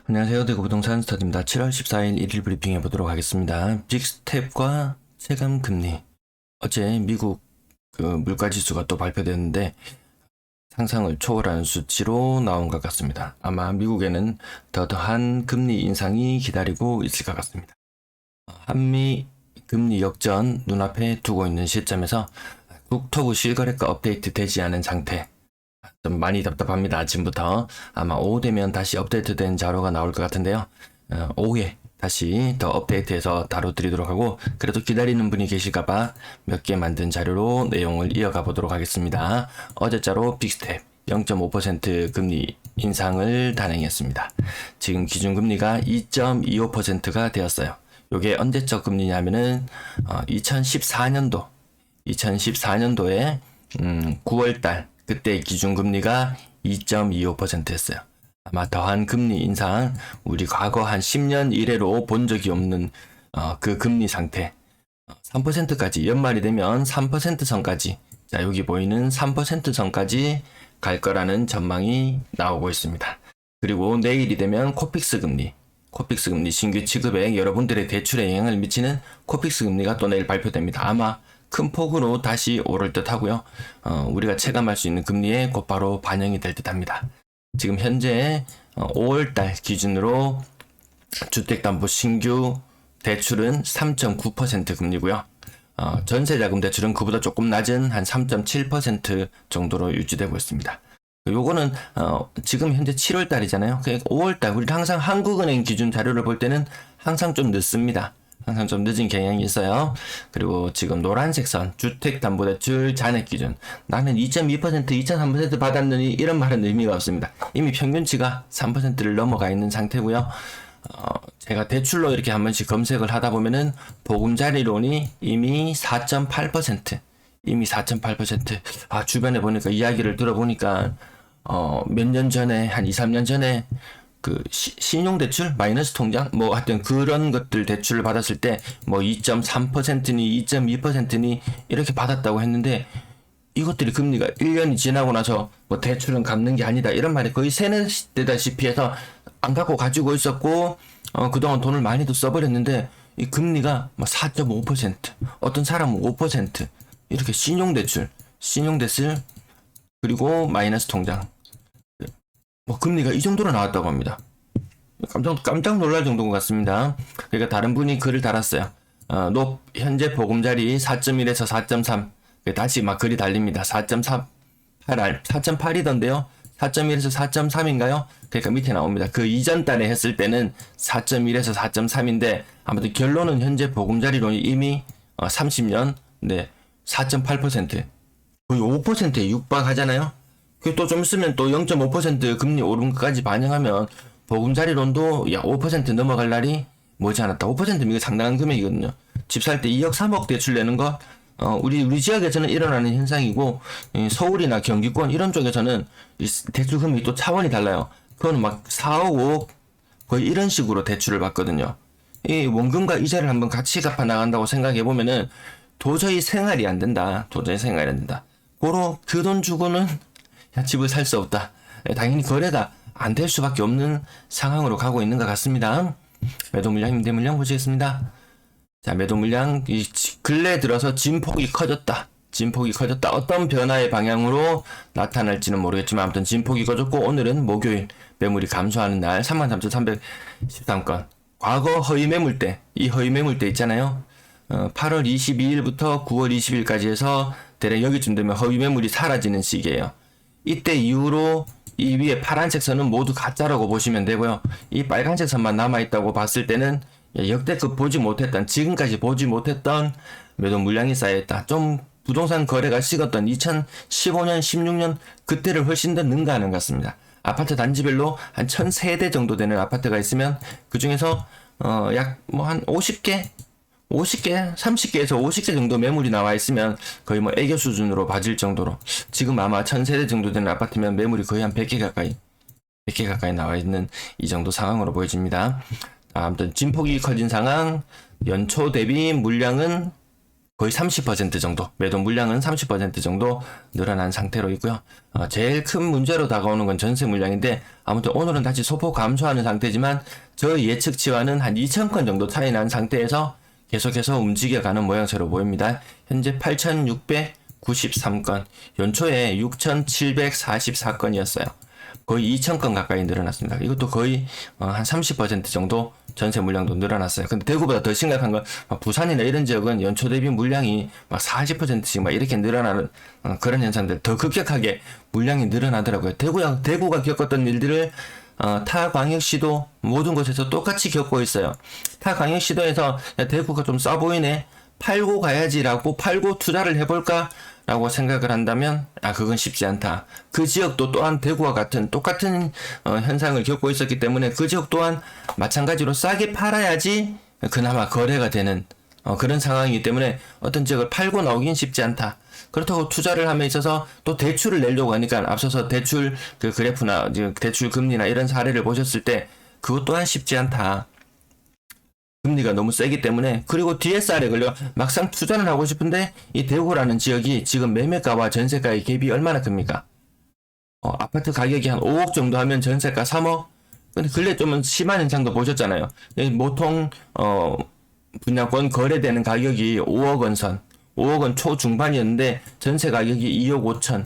안녕하세요. 대구 부동산 스타디입니다. 7월 14일 1일 브리핑 해보도록 하겠습니다. 빅스텝과 체감 금리. 어제 미국 물가지수가 또 발표됐는데 상상을 초월하는 수치로 나온 것 같습니다. 아마 미국에는 더더한 금리 인상이 기다리고 있을 것 같습니다. 한미 금리 역전 눈앞에 두고 있는 시점에서 국토부 실거래가 업데이트 되지 않은 상태. 좀 많이 답답합니다. 아침부터. 아마 오후 되면 다시 업데이트된 자료가 나올 것 같은데요. 오후에 다시 더 업데이트해서 다뤄드리도록 하고, 그래도 기다리는 분이 계실까봐 몇 개 만든 자료로 내용을 이어가 보도록 하겠습니다. 어제자로 빅스텝 0.5% 금리 인상을 단행했습니다. 지금 기준금리가 2.25%가 되었어요. 요게 언제적 금리냐면은 2014년도에 9월달 그때 기준금리가 2.25%였어요. 아마 더한 금리 인상, 우리 과거 한 10년 이래로 본 적이 없는 그 금리 상태. 3%까지 연말이 되면 3% 선까지, 자 여기 보이는 3% 선까지 갈 거라는 전망이 나오고 있습니다. 그리고 내일이 되면 코픽스 금리 신규 취급에 여러분들의 대출에 영향을 미치는 코픽스 금리가 또 내일 발표됩니다. 아마 큰 폭으로 다시 오를 듯 하고요. 우리가 체감할 수 있는 금리에 곧바로 반영이 될 듯 합니다. 지금 현재 5월달 기준으로 주택담보 신규 대출은 3.9% 금리고요. 전세자금 대출은 그보다 조금 낮은 한 3.7% 정도로 유지되고 있습니다. 요거는 지금 현재 7월달이잖아요. 5월달 우리 항상 한국은행 기준 자료를 볼 때는 항상 좀 늦습니다. 항상 좀 늦은 경향이 있어요. 그리고 지금 노란색 선 주택담보대출 잔액 기준, 나는 2.2% 2.3% 받았느니 이런 말은 의미가 없습니다. 이미 평균치가 3%를 넘어가 있는 상태고요. 제가 대출로 이렇게 한 번씩 검색을 하다 보면은 보금자리론이 이미 4.8%, 주변에 보니까 이야기를 들어보니까 몇 년 전에 한 2, 3년 전에 그 신용대출 마이너스 통장 뭐 하여튼 그런 것들 대출을 받았을 때 뭐 2.3%니 2.2%니 이렇게 받았다고 했는데, 이것들이 금리가 1년이 지나고 나서 뭐 대출은 갚는 게 아니다 이런 말이 거의 세뇌되다시피 해서 안 갖고 가지고 있었고, 그동안 돈을 많이도 써버렸는데 이 금리가 뭐 4.5%, 어떤 사람은 5%, 이렇게 신용대출 그리고 마이너스 통장 뭐 금리가 이 정도로 나왔다고 합니다. 깜짝 놀랄 정도인 것 같습니다. 그러니까 다른 분이 글을 달았어요. 현재 보금자리 4.1에서 4.3, 다시 막 글이 달립니다. 4.8이던데요. 4.1에서 4.3인가요? 그러니까 밑에 나옵니다. 그 이전 달에 했을 때는 4.1에서 4.3인데 아무튼 결론은 현재 보금자리론이 이미 30년 4.8%, 거의 5%에 육박하잖아요. 또 좀 있으면 또 0.5% 금리 오른 것까지 반영하면 보금자리론도 5% 넘어갈 날이 머지않았다. 5%면 이거 상당한 금액이거든요. 집 살 때 2억 3억 대출 내는 거 우리 지역에서는 일어나는 현상이고, 서울이나 경기권 이런 쪽에서는 대출 금액이 또 차원이 달라요. 그거는 막 4억 5억 거의 이런 식으로 대출을 받거든요. 이 원금과 이자를 한번 같이 갚아 나간다고 생각해 보면은 도저히 생활이 안 된다. 그 돈 주고는 집을 살 수 없다. 당연히 거래가 안 될 수밖에 없는 상황으로 가고 있는 것 같습니다. 매도 물량, 대물량 보시겠습니다. 자, 매도 물량, 근래 들어서 진폭이 커졌다. 어떤 변화의 방향으로 나타날지는 모르겠지만 아무튼 진폭이 커졌고, 오늘은 목요일 매물이 감소하는 날 33,313건. 과거 허위 매물대, 이 허위 매물대 있잖아요. 8월 22일부터 9월 20일까지 해서 대략 여기쯤 되면 허위 매물이 사라지는 시기예요. 이때 이후로 이 위에 파란색 선은 모두 가짜라고 보시면 되고요. 이 빨간색 선만 남아있다고 봤을 때는 역대급 지금까지 보지 못했던 매도 물량이 쌓여있다. 좀 부동산 거래가 식었던 2015년, 16년 그때를 훨씬 더 능가하는 것 같습니다. 아파트 단지별로 한 1000세대 정도 되는 아파트가 있으면 그 중에서 약 뭐 한 30개에서 50개 정도 매물이 나와 있으면 거의 뭐 애교 수준으로 봐질 정도로, 지금 아마 1000세대 정도 되는 아파트면 매물이 거의 한 100개 가까이 나와 있는 이 정도 상황으로 보여집니다. 아무튼 진폭이 커진 상황, 연초 대비 물량은 거의 30% 정도, 매도 물량은 30% 정도 늘어난 상태로 있고요. 제일 큰 문제로 다가오는 건 전세 물량인데, 아무튼 오늘은 다시 소폭 감소하는 상태지만 저희 예측치와는 한 2,000건 정도 차이 난 상태에서 계속해서 움직여가는 모양새로 보입니다. 현재 8,693건, 연초에 6,744건이었어요. 거의 2,000건 가까이 늘어났습니다. 이것도 거의 한 30% 정도 전세 물량도 늘어났어요. 근데 대구보다 더 심각한 건 부산이나 이런 지역은 연초 대비 물량이 막 40%씩 막 이렇게 늘어나는 그런 현상들, 더 급격하게 물량이 늘어나더라고요. 대구가 겪었던 일들을 타 광역시도 모든 곳에서 똑같이 겪고 있어요. 타 광역시도에서 야, 대구가 좀 싸 보이네, 팔고 가야지라고 팔고 투자를 해볼까 라고 생각을 한다면 그건 쉽지 않다. 그 지역도 또한 대구와 같은 똑같은 현상을 겪고 있었기 때문에 그 지역 또한 마찬가지로 싸게 팔아야지 그나마 거래가 되는 그런 상황이기 때문에 어떤 지역을 팔고 나오긴 쉽지 않다. 그렇다고 투자를 함에 있어서 또 대출을 내려고 하니까 앞서서 대출 그 그래프나 대출 금리나 이런 사례를 보셨을 때 그것 또한 쉽지 않다. 금리가 너무 세기 때문에. 그리고 DSR에 걸려 막상 투자를 하고 싶은데 이 대구라는 지역이 지금 매매가와 전세가의 갭이 얼마나 큽니까? 아파트 가격이 한 5억 정도 하면 전세가 3억? 근데 근래 좀 심한 현상도 보셨잖아요. 보통 분양권 거래되는 가격이 5억 원 선, 5억 원 초중반이었는데 전세 가격이 2억 5천,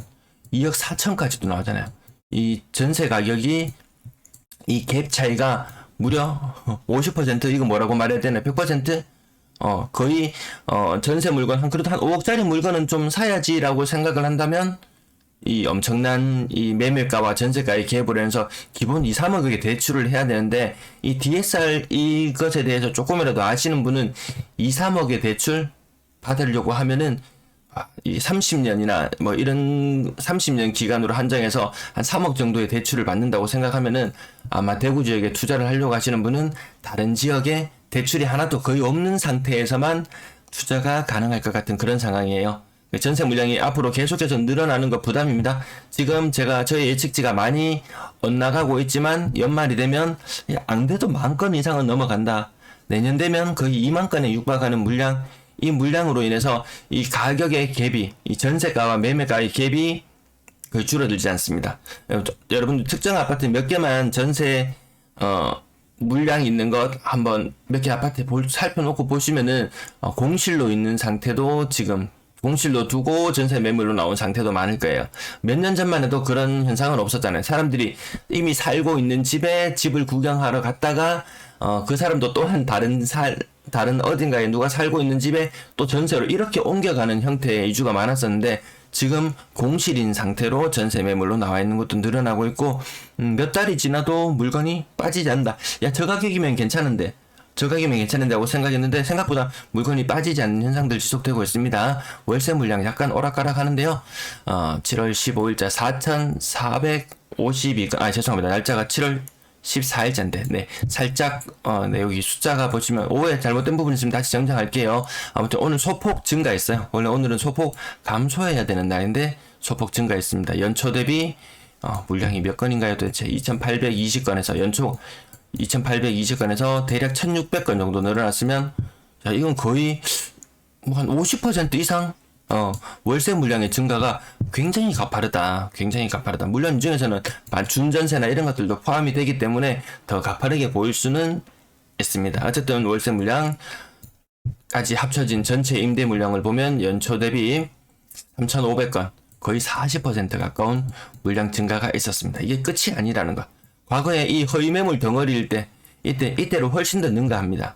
2억 4천까지도 나오잖아요. 이 전세 가격이 이 갭 차이가 무려 50%, 이거 뭐라고 말해야 되나, 100%? 거의 전세 물건 그래도 한 5억짜리 물건은 좀 사야지라고 생각을 한다면 이 엄청난 이 매매가와 전세가의 갭을 해서 기본 2, 3억의 대출을 해야 되는데, 이 DSR 이것에 대해서 조금이라도 아시는 분은 2, 3억의 대출 받으려고 하면은 이 30년이나 뭐 이런 30년 기간으로 한정해서 한 3억 정도의 대출을 받는다고 생각하면은 아마 대구 지역에 투자를 하려고 하시는 분은 다른 지역에 대출이 하나도 거의 없는 상태에서만 투자가 가능할 것 같은 그런 상황이에요. 전세 물량이 앞으로 계속해서 늘어나는 거 부담입니다. 지금 저의 예측치가 많이 엇나가고 있지만 연말이 되면 안 돼도 10,000건 이상은 넘어간다. 내년 되면 거의 2만 건에 육박하는 물량, 이 물량으로 인해서 이 가격의 갭이, 이 전세가와 매매가의 갭이 거의 줄어들지 않습니다. 여러분 특정 아파트 몇 개만 전세 물량이 있는 것 한번 몇 개 아파트 살펴놓고 보시면은 공실로 있는 상태도 지금 공실로 두고 전세 매물로 나온 상태도 많을 거예요. 몇 년 전만 해도 그런 현상은 없었잖아요. 사람들이 이미 살고 있는 집에 집을 구경하러 갔다가 그 사람도 또한 다른 어딘가에 누가 살고 있는 집에 또 전세로 이렇게 옮겨가는 형태의 이주가 많았었는데, 지금 공실인 상태로 전세 매물로 나와 있는 것도 늘어나고 있고, 몇 달이 지나도 물건이 빠지지 않는다. 야, 저 가격이면 괜찮은데 하고 생각했는데 생각보다 물건이 빠지지 않는 현상들 지속되고 있습니다. 월세 물량 약간 오락가락 하는데요. 7월 15일자 4,452건, 죄송합니다. 날짜가 7월 14일자인데, 네, 살짝, 네, 여기 숫자가 보시면 오해 잘못된 부분 있으면 다시 정정할게요. 아무튼 오늘 소폭 증가했어요. 원래 오늘은 소폭 감소해야 되는 날인데 소폭 증가했습니다. 연초 대비 물량이 몇 건인가요? 도대체 2,820건에서 연초 2,820건에서 대략 1,600건 정도 늘어났으면, 자, 이건 거의 뭐 한 50% 이상 월세 물량의 증가가 굉장히 가파르다. 물론 이 중에서는 준전세나 이런 것들도 포함이 되기 때문에 더 가파르게 보일 수는 있습니다. 어쨌든 월세 물량까지 합쳐진 전체 임대 물량을 보면 연초 대비 3,500건, 거의 40% 가까운 물량 증가가 있었습니다. 이게 끝이 아니라는 것. 과거에 이 허위 매물 덩어리일 때 이때로 훨씬 더 능가합니다.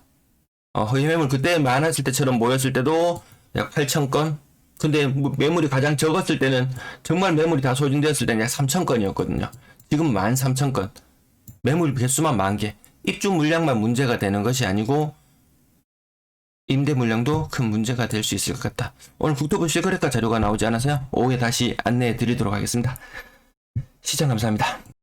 허위 매물 그때 많았을 때처럼 모였을 때도 약 8,000건, 근데 매물이 가장 적었을 때는, 정말 매물이 다 소진되었을 때는 약 3,000건이었거든요. 지금 13,000건. 매물 개수만 10,000개. 입주 물량만 문제가 되는 것이 아니고 임대 물량도 큰 문제가 될 수 있을 것 같다. 오늘 국토부 실거래가 자료가 나오지 않아서요. 오후에 다시 안내해 드리도록 하겠습니다. 시청 감사합니다.